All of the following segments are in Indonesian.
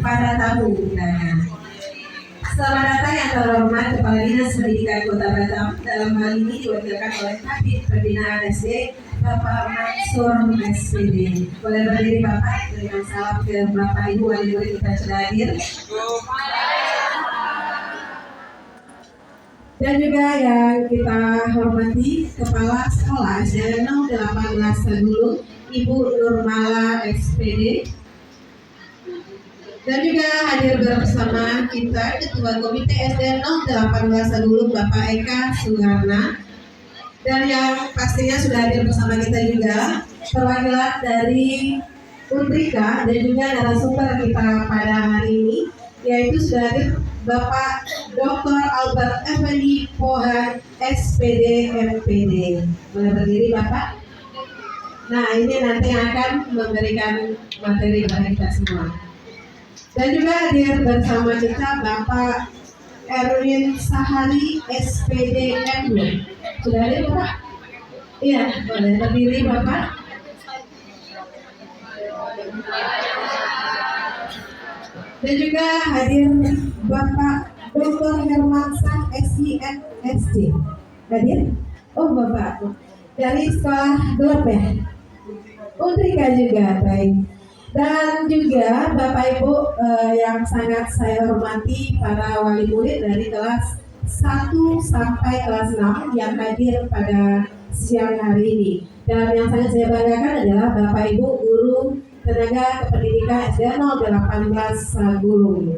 Para tamu undangan. Selamat datang yang terhormat Kepala Dinas Pendidikan Kota Batam, dalam hal ini diwakilkan oleh Kabid Pembinaan SD Bapak Mansur SPD. Boleh berdiri Bapak, berikan salam ke Bapak Ibu wali murid kita sudah hadir. Dan juga yang kita hormati Kepala Sekolah SD 018 Sagulung, Ibu Nurmala SPD. Dan juga hadir bersama kita Ketua Komite SD 018 Sagulung Bapak Eka Sugarna. Dan yang pastinya sudah hadir bersama kita juga perwakilan dari Untrika dan juga narasumber kita pada hari ini, yaitu sudah hadir Bapak Dr. Albert Effendi Pohan SPD MPD. Boleh berdiri Bapak? Nah, ini nanti akan memberikan materi kepada kita semua. Dan juga hadir bersama kita Bapak Erwin Sahari SPD MU. Sudah hadir Bapak? Iya, boleh berdiri Bapak. Dan juga hadir Bapak Dr. Hermansyah SIN SD. Hadir? Oh Bapak, dari sekolah Gelap ya? Untrika juga, baik. Dan juga Bapak Ibu yang sangat saya hormati, para wali murid dari kelas 1 sampai kelas 6 yang hadir pada siang hari ini. Dan yang sangat saya banggakan adalah Bapak Ibu guru tenaga kependidikan SD 018 Sagulung.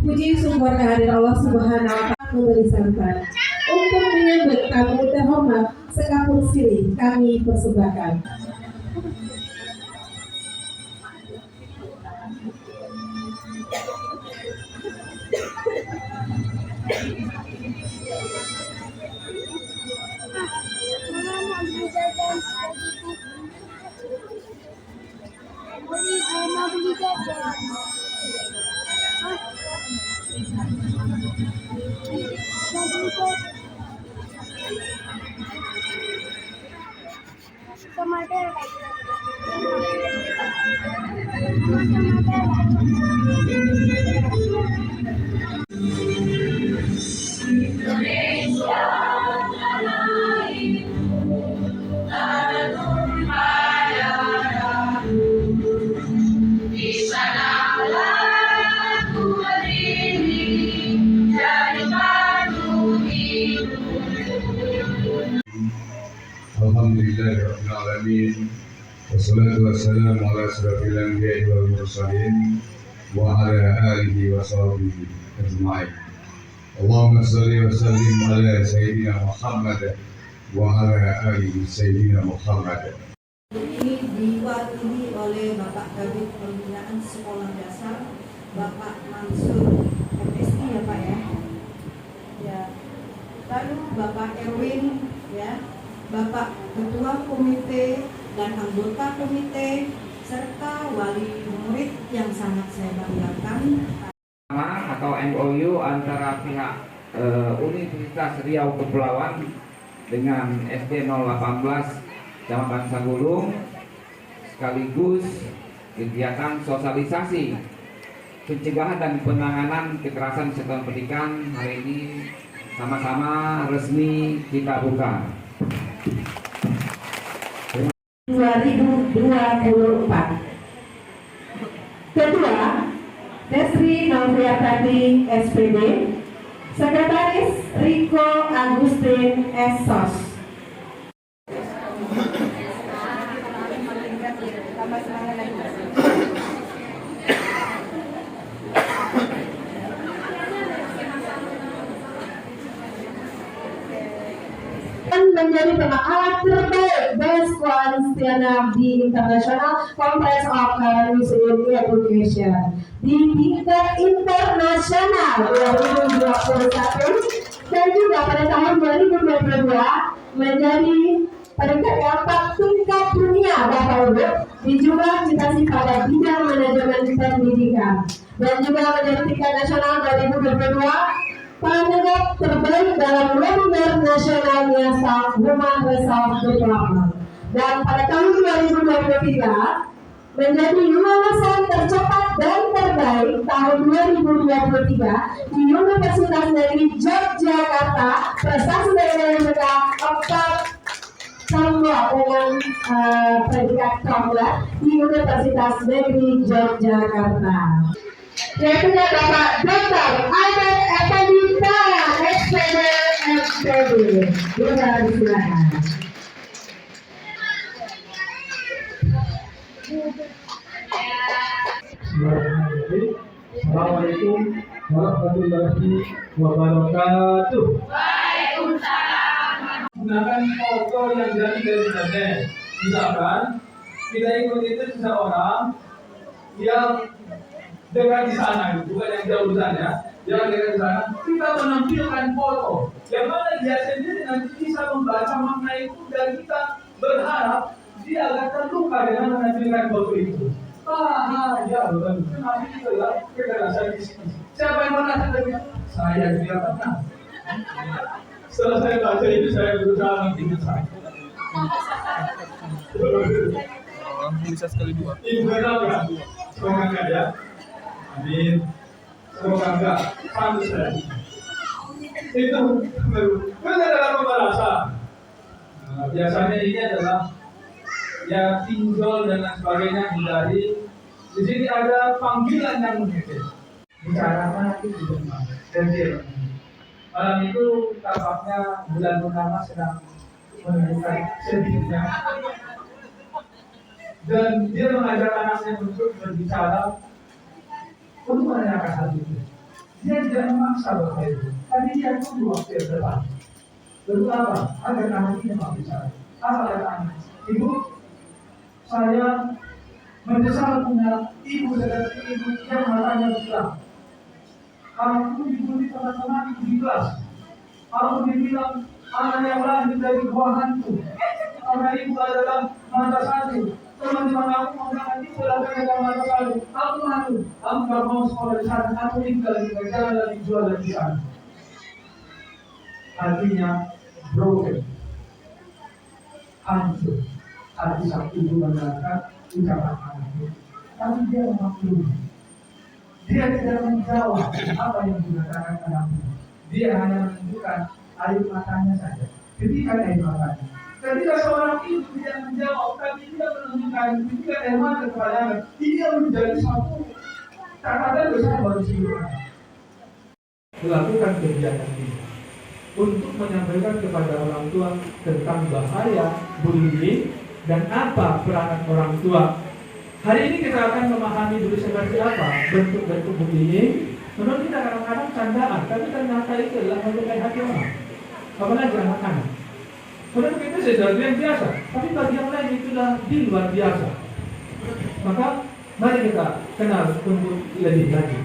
Puji syukur kehadiran Allah Subhanahu wa Ta'ala memberi sampan. Untuk menyambut tamu terhormat sekapur sirih kami persembahkan. Alhamdulillahirabbil alamin. Wassalatu wassalamu ala asyrafil anbiya'i wal mursalin wa ala alihi wa sahbihi ajma'in. Allahumma shalli wa sallim ala sayyidina Muhammad wa ala alihi sayyidina Muhammad. Ini diwakili oleh Bapak Kabid Pembinaan Sekolah Dasar Bapak Mansur MSI ya Pak ya. Ya. Lalu Bapak Erwin ya, Bapak Ketua Komite dan anggota komite serta wali murid yang sangat saya banggakan. Atau MOU antara pihak Universitas Riau Kepulauan dengan SD 018 Kecamatan Sagulung, sekaligus kegiatan sosialisasi pencegahan dan penanganan kekerasan satuan pendidikan hari ini sama-sama resmi kita buka. 2024. Kedua, Desri Novriatati SPD, Sekretaris Riko Agustin Esos. Dan menjadi pengamat terbaik Best One di International Conference of Academics in Education di tingkat internasional 2021 dan juga pada tahun 2022 menjadi peringkat keempat tingkat dunia Bapak Ibu dijumlahkan pada bidang manajemen pendidikan dan juga menjadi tingkat nasional 2022 penegak terbaik dalam webinar nasionalnya Staff Human Resource Development dan pada tahun 2023 menjadi lulusan tercepat dan terbaik tahun 2023 di Universitas Negeri Yogyakarta. Prestasi dari mereka empat Tonggo dengan predikat Tonggo di Universitas Negeri Yogyakarta. Yaitu Bapak Dr. Ahmad Effendi Tara, SPD MPD. Silakan. Assalamualaikum warahmatullahi wabarakatuh. Gunakan foto yang jadi dari internet. Misalkan kita ikuti itu seseorang yang dekat di sana, bukan yang jauh sana, yang dekat di sana. Kita menampilkan foto yang mana dia sendiri nanti bisa membaca makna itu dan kita berharap dia akan terluka dengan menampilkan foto itu. Ya, betul. Tapi itulah kekerasan di sini. Siapa yang pernah terjadi? Saya tidak pernah. Setelah saya baca itu, saya berusaha mengingat saya. Bisa sekali dua. Ibu kenapa? Semoga enggak ya. Amin. Semoga enggak. Sampai saya. Itu adalah pembalasan. Biasanya ini adalah ya pinjol dan lain sebagainya hindari. Di sini ada panggilan yang mengejek. Bicara mati di depan. Dan dia malam itu tampaknya bulan purnama sedang menunjukkan sedihnya. Dan dia mengajak anaknya untuk berbicara untuk menanyakan hal itu. Dia tidak memaksa Bapak Ibu. Tadi dia tunggu waktu yang tepat. Lalu apa? Agar anak ini mau bicara. Apa kata anak? Ibu, saya mendesak punya ibu dan ibu yang matanya besar. Aku dibully teman-teman di kelas. Aku dibilang anak yang lahir dari buah hantu. Karena ibu adalah mata satu. Teman-teman aku mengatakan ibu adalah mata satu. Aku malu. Aku gak mau sekolah di sana. Aku tinggal di negara dan dijual di sana. Artinya broken, hancur. Hati sang ibu mendengarkan ucapan anaknya, tapi dia memaklumi. Dia tidak menjawab apa yang dikatakan anaknya. Dia hanya menunjukkan air matanya saja. Ketika air matanya. Ketika seorang ibu tidak menjawab, tapi dia menunjukkan ketika air mata kepada anak, dia menjadi satu catatan besar bagi seluruh anak. Melakukan kegiatan ini untuk menyampaikan kepada orang tua tentang bahaya bullying dan apa peranan orang tua. Hari ini kita akan memahami dulu seperti apa bentuk-bentuk bullying. Menurut kita kadang-kadang candaan, tapi ternyata itu adalah melukai hati orang. Apalagi anak-anak. Menurut kita sesuatu yang biasa, tapi bagi yang lain itulah di luar biasa. Maka mari kita kenal untuk lebih lagi.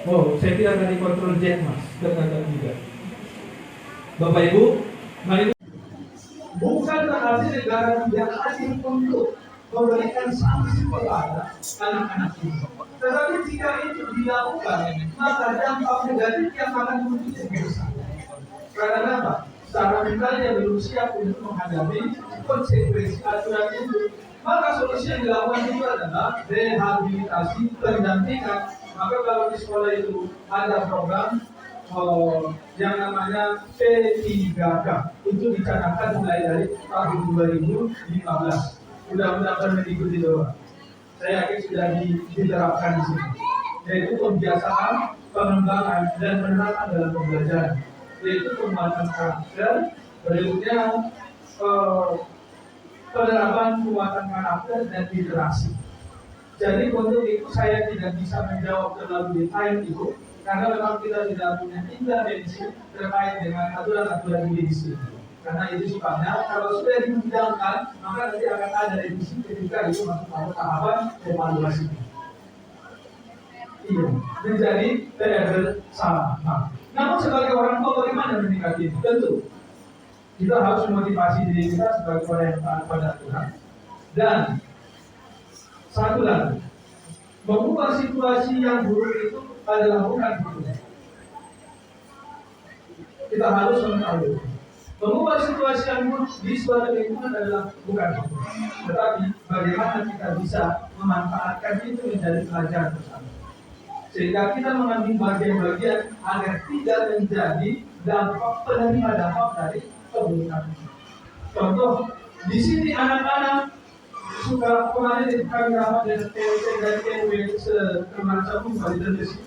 Oh, saya tidak dari kontrol jet mas, ternyata tidak. Bapak Ibu, mari. Bukan berarti negara tidak hadir untuk memberikan sanksi kepada anak-anak itu. Tetapi jika itu dilakukan, maka dampak negatif yang akan muncul besar. Karena apa? Secara mental yang belum siap untuk menghadapi konsekuensi aturan itu. Maka solusi yang dilakukan itu adalah rehabilitasi, pendampingan. Maka kalau di sekolah itu ada program yang namanya P3K itu dicanangkan mulai dari tahun 2015. Mudah-mudahan Permendikbud itu saya yakin sudah diterapkan di sini. Yaitu pembiasaan, pengembangan dan penerapan dalam pembelajaran. Yaitu penguatan karakter, berikutnya penerapan penguatan karakter dan literasi. Jadi untuk itu saya tidak bisa menjawab terlalu detail itu. karena memang kita tidak punya intervensi terkait dengan aturan-aturan medis ini. Karena itu sifatnya kalau sudah diundangkan maka nanti akan ada revisi ketika itu masuk pada tahapan evaluasi. Iya, menjadi tidak bersama. Namun sebagai orang tua bagaimana menyikapi itu? Tentu kita harus memotivasi diri kita sebagai orang yang taat pada Tuhan. Dan satu lagi, mengubah situasi yang buruk itu adalah bukan buruk. Kita harus mengetahui mengubah situasi yang buruk di suatu lingkungan adalah bukan buruk, tetapi bagaimana kita bisa memanfaatkan itu menjadi pelajaran bersama, sehingga kita mengambil bagian-bagian agar tidak menjadi penerima dampak dari keburukan. Contoh, di sini anak-anak suka kemarin kami rapat dengan TLC dan TW semacam kembali terdesak.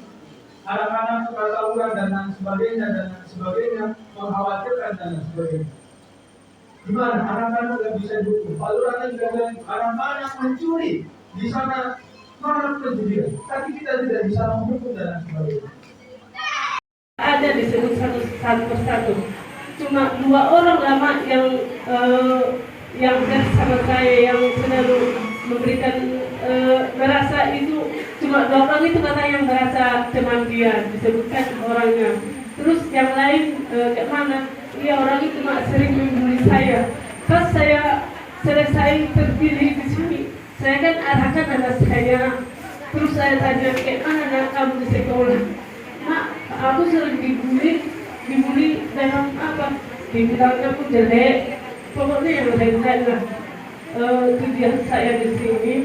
Anak-anak suka tawuran dan lain sebagainya, mengkhawatirkan dan lain sebagainya. Gimana anak-anak tidak bisa dihukum? Palurannya juga anak-anak mencuri di sana mana pencurian, tapi kita tidak bisa menghukum dan lain sebagainya. Ada disebut satu persatu. Cuma 2 orang lama yang bersama saya yang selalu memberikan merasa itu cuma 2 orang itu kata yang merasa teman dia disebutkan orangnya. Terus yang lain kemana? Iya orang itu cuma sering membuli saya. Pas saya selesai terpilih di sini, saya kan arahkan anak saya. Terus saya tanya kemana anak kamu di sekolah? Mak, aku sering dibully dalam apa? Dibilangnya pun jelek. Pokoknya yang lain-lain lah. Tujuan saya di sini,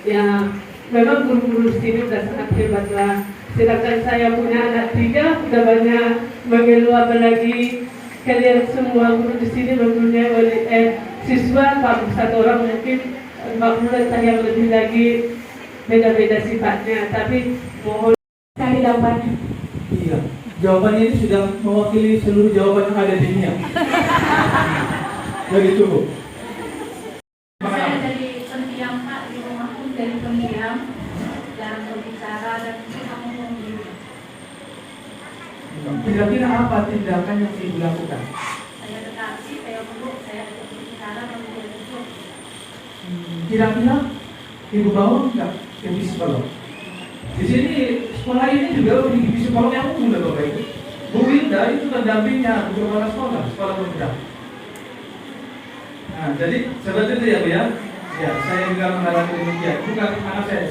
ya memang guru-guru sini sudah sangat hebat lah. Sedangkan saya punya anak 3, sudah banyak mengeluh, apalagi kalian semua guru di sini mempunyai siswa 41 orang, mungkin 40 yang lebih lagi, beda-beda sifatnya. Tapi mohon cari jawabannya. Iya, jawabannya ini sudah mewakili seluruh jawaban yang ada di dunia. Jadi cukup. Saya dari pendiam Pak, di rumah pun dari pendiam, jarang berbicara dan suka ngomong gitu. Kira-kira apa tindakan yang ibu lakukan? Saya dekati, saya peluk, saya berbicara dan saya duduk. Kira-kira ibu bawa nggak ke psikolog? Di sini sekolah ini juga di psikolog yang umum lah Bapak Ibu. Bu Winda itu pendampingnya guru kepala sekolah pemuda. Nah, jadi seperti itu ya Bu ya. Ya, saya juga mengalami demikian. Bukan anak saya.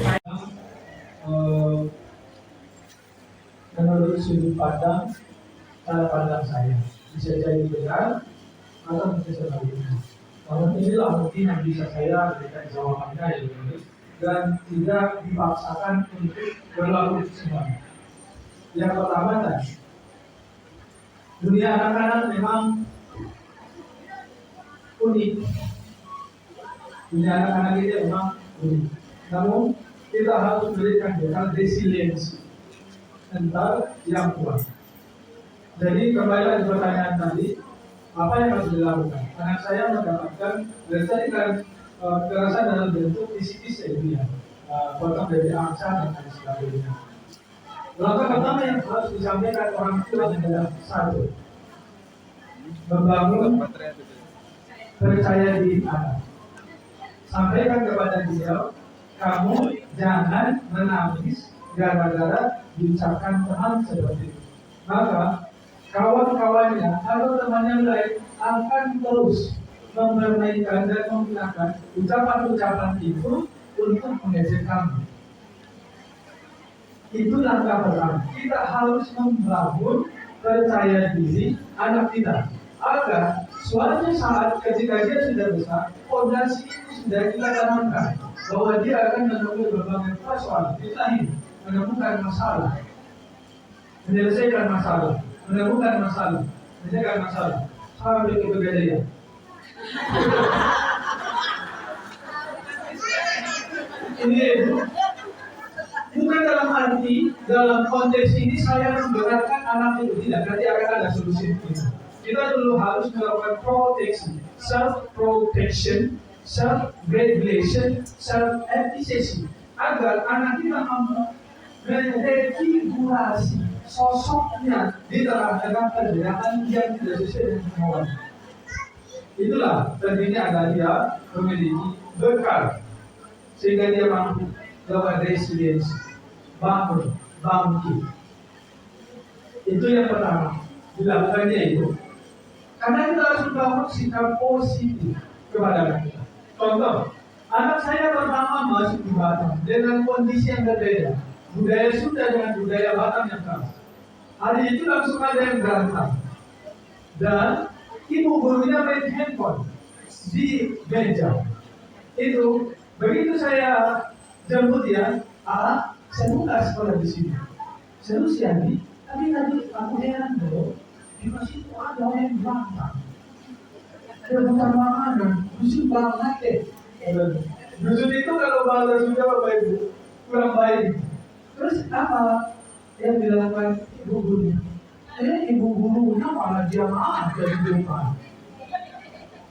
Menurut sudut pandang, cara pandang saya bisa jadi benar atau bisa sebaliknya. Namun inilah mungkin yang bisa saya berikan jawabannya ya Bu, dan tidak dipaksakan untuk berlalu semuanya. Yang pertama tadi, dunia anak-anak memang unik. Dunia anak-anak ini memang unik. Namun kita harus berikan dengan resiliensi mental yang kuat. Jadi kembali lagi pertanyaan tadi, apa yang harus dilakukan? Anak saya mendapatkan mencarikan kekerasan dalam bentuk psikis dia, potong dari angsa dan lain sebagainya. Langkah pertama yang harus disampaikan orang tua adalah satu, membangun percaya diri anak. Sampaikan kepada dia, kamu jangan menangis gara-gara diucapkan teman seperti itu. Maka kawan-kawannya atau temannya lain akan terus mempermainkan dan menggunakan ucapan-ucapan itu untuk mengejek kamu. Itu langkah pertama. Kita harus membangun percaya diri anak kita agar suatu saat ketika dia sudah besar, fondasi itu sudah kita tanamkan bahwa dia akan menemui berbagai persoalan. Kita ini menemukan masalah, menyelesaikan masalah, menyelesaikan masalah sampai ke kejadian. Ini bukan dalam arti dalam konteks ini saya memberatkan anak itu, tidak. Nanti akan ada solusi itu. Kita dulu harus melakukan proteksi, self-protection, self-regulation, self-efficacy agar anak kita mampu mendefinisi sosoknya di tengah-tengah pergerakan yang tidak sesuai dengan kemauan. Itulah terjadinya ada dia memiliki bekal sehingga dia mampu melakukan resiliensi, bangun, bangkit. Itu yang pertama dilakukannya itu. Karena kita harus membangun sikap positif kepada anak kita. Contoh, anak saya pertama masuk di Batam dengan kondisi yang berbeda. Budaya Sunda dengan budaya Batam yang keras. Hari itu langsung ada yang berantem. Dan ibu gurunya main handphone di meja. Itu begitu saya jemput dia, saya buka sekolah di sini. Saya usiani, tapi tadi aku heran loh, di masjid itu ada orang yang berantem. Dia bukan makanan, dusun banget dusun itu kalau bahasa Sunda Bapak Ibu kurang baik. Terus apa yang dilakukan ibu gurunya? Ibu gurunya malah dia maaf dari depan.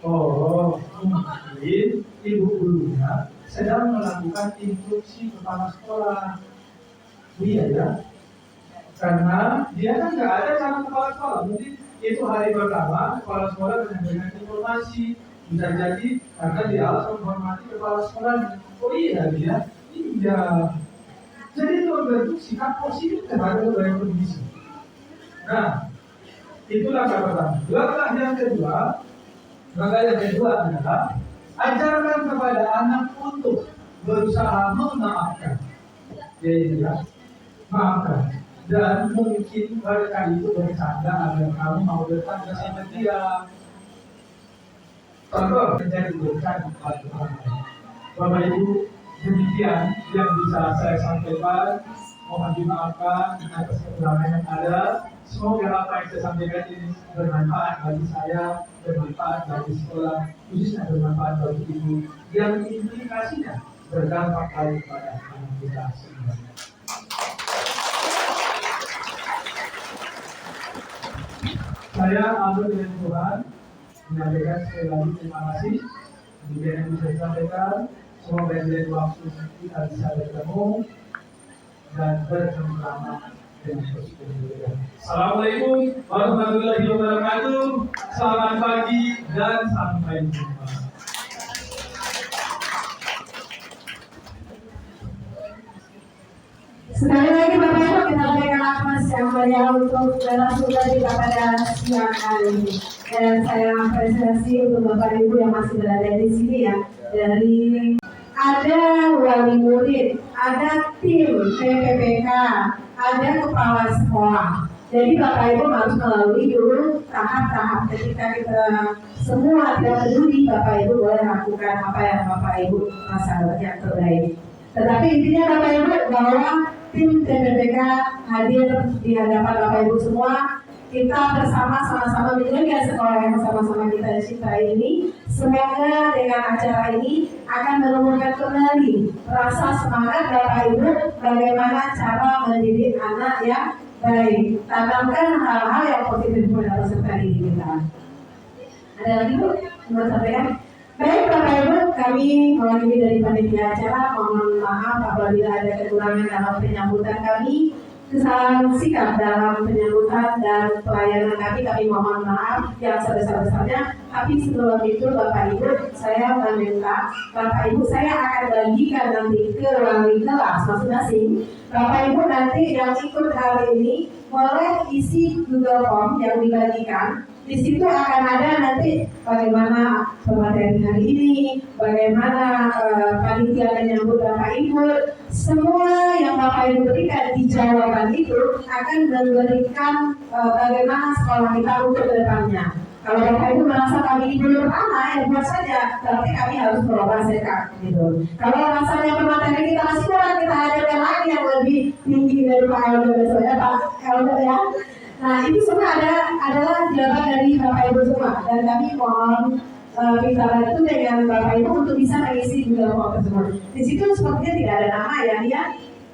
Oh, mungkin ibu gurunya sedang melakukan instruksi kepala sekolah. Iya ya, karena dia kan nggak ada cara kepala sekolah. Mungkin itu hari pertama kepala sekolah dengan informasi. Bisa jadi karena dia harus menghormati kepala sekolahnya. Oh iya dia, iya. Jadi itu membentuk sikap positif terhadap berbagai kondisi. Nah, itu langkah pertama. Langkah yang kedua adalah ajarkan kepada anak untuk berusaha memaafkan. Jadi ya, maafkan. Dan mungkin mereka itu bercanda agar kamu mau bertanya sama dia. Contoh menjadi bercanda kepada orang lain. Bapak Ibu, demikian yang bisa saya sampaikan. Mohon dimaafkan atas kekurangan yang ada. Semoga apa yang saya sampaikan ini bermanfaat bagi saya, bermanfaat bagi sekolah, khususnya bermanfaat bagi ibu, yang implikasinya berdampak baik kepada anak kita semua. Saya Abdul dengan Tuhan menyampaikan sekali lagi terima kasih. Demikian yang bisa saya sampaikan. Semoga dari waktu kita bisa bertemu dan bercengkrama dengan Tuhan. Assalamualaikum warahmatullahi wabarakatuh. Selamat pagi dan sampai jumpa. Sekali lagi Bapak Ibu kita berikan aplaus yang meriah untuk narasumber kita pada siang hari ini. Dan saya apresiasi untuk Bapak Ibu yang masih berada di sini ya. Dari ada wali murid, ada tim PPPK, ada kepala sekolah. Jadi Bapak Ibu harus melalui dulu tahap-tahap. Ketika kita semua tidak peduli, Bapak Ibu boleh lakukan apa yang Bapak Ibu rasa yang terbaik. Tetapi intinya Bapak Ibu bahwa tim PPPK hadir di hadapan Bapak Ibu semua. Kita bersama sama-sama menjaga sekolah yang sama-sama kita cintai ini. Semoga dengan acara ini akan menumbuhkan kembali rasa semangat Bapak Ibu bagaimana cara mendidik anak yang baik. Tanamkan hal-hal yang positif pada peserta didik kita. Ada lagi Bu? Mau sampaikan? Baik Bapak Ibu, kami mewakili dari panitia acara mohon maaf apabila ada kekurangan dalam penyambutan kami, kesalahan sikap dalam penyambutan dan pelayanan kami mohon maaf yang sebesar-besarnya. Tapi sebelum itu Bapak Ibu, saya meminta Bapak Ibu saya akan bagikan nanti ke wali kelas masing-masing. Bapak Ibu nanti yang ikut hari ini boleh isi Google Form yang dibagikan. Di situ akan ada nanti bagaimana pemateri hari ini, bagaimana panitia menyambut Bapak Ibu. Semua yang Bapak Ibu berikan di jawaban itu akan memberikan bagaimana sekolah kita untuk kedepannya. Kalau Bapak Ibu merasa kami belum aman, ya buat saja, tapi kami harus berubah sikap gitu. Kalau rasanya pemateri kita masih kurang, kita ada yang lain yang lebih tinggi dari Pak Eldo besoknya, Pak Eldo ya. Nah itu semua adalah jawaban dari Bapak Ibu semua, dan kami mohon minta bantu dengan Bapak Ibu untuk bisa mengisi Google Form tersebut. Di situ sepertinya tidak ada nama ya, dia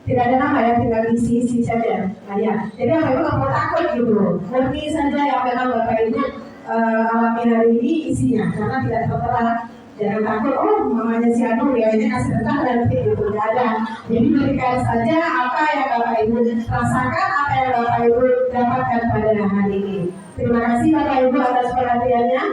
tidak ada nama ya, tinggal isi saja. Nah ya, jadi Bapak Ibu nggak perlu takut gitu, ngerti saja yang memang Bapak Ibu alami hari ini isinya, karena tidak tertera. Jangan takut, oh mamanya si Anu ya ini kasih tentang dan gitu, tidak ada. Jadi berikan saja apa yang Bapak Ibu rasakan, apa yang Bapak Ibu dapatkan pada hari ini. Terima kasih Bapak Ibu atas perhatiannya.